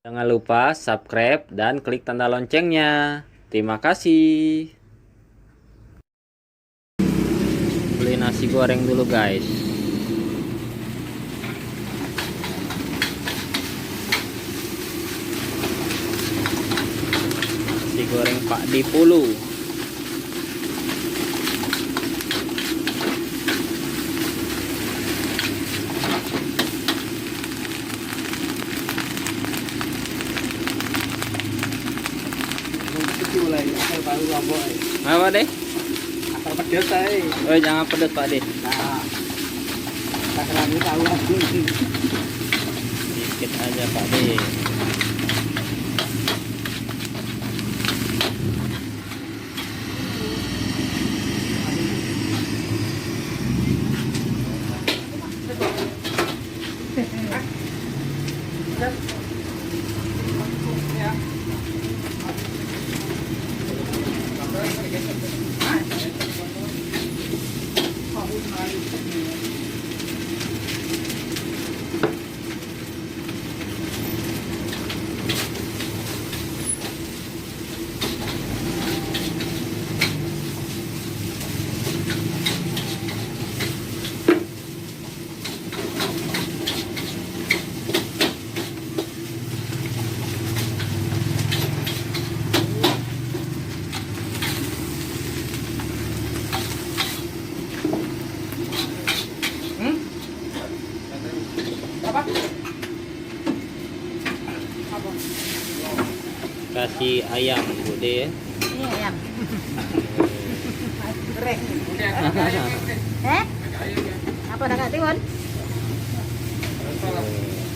Jangan lupa subscribe dan klik tanda loncengnya. Terima kasih. Beli nasi goreng dulu guys. Nasi goreng Pak Dipulu. Apa deh? Asal pedes ae. Oh jangan pedas Pak deh. Nah. Takarannya tahu lagi. Sedikit aja Pak deh. Kasih ayam Bude. Ini ayam. Goreng. Apa nak kat timun?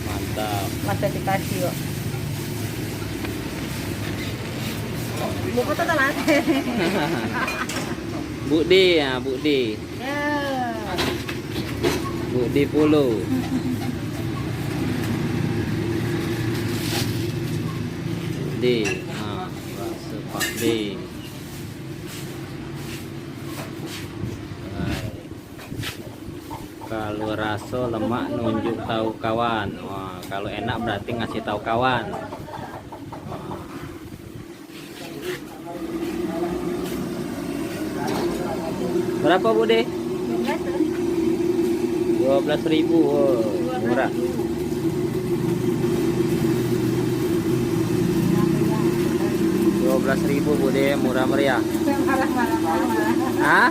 Mantap. Masa dikasih kok. Buku tu tak lah. Bude ya, Bude. Ya. Bude Pulu. D, bakso Pak D. Kalau rasa lemak nunjuk tahu kawan. Wah, kalau enak berarti ngasih tahu kawan. Wah. Berapa Bude? 12.000. Oh, murah. 12.000 Bude, murah meriah. Hah?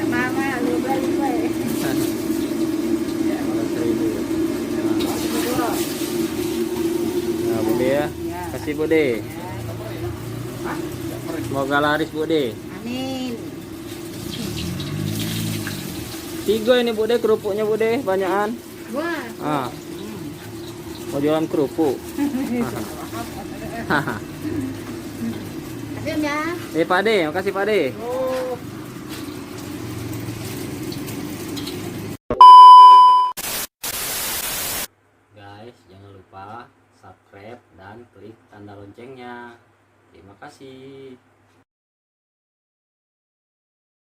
Mama lu beli kue. 12.000. Nah, Bude ya. Kasih Bude. Semoga laris Bude. Amin. 3 ini Bude kerupuknya Bude, banyakan. Wah. Mau jualan kerupuk. Kasih ya. Pak De, makasih Pak De. Oh. Guys, jangan lupa subscribe dan klik tanda loncengnya. Terima kasih.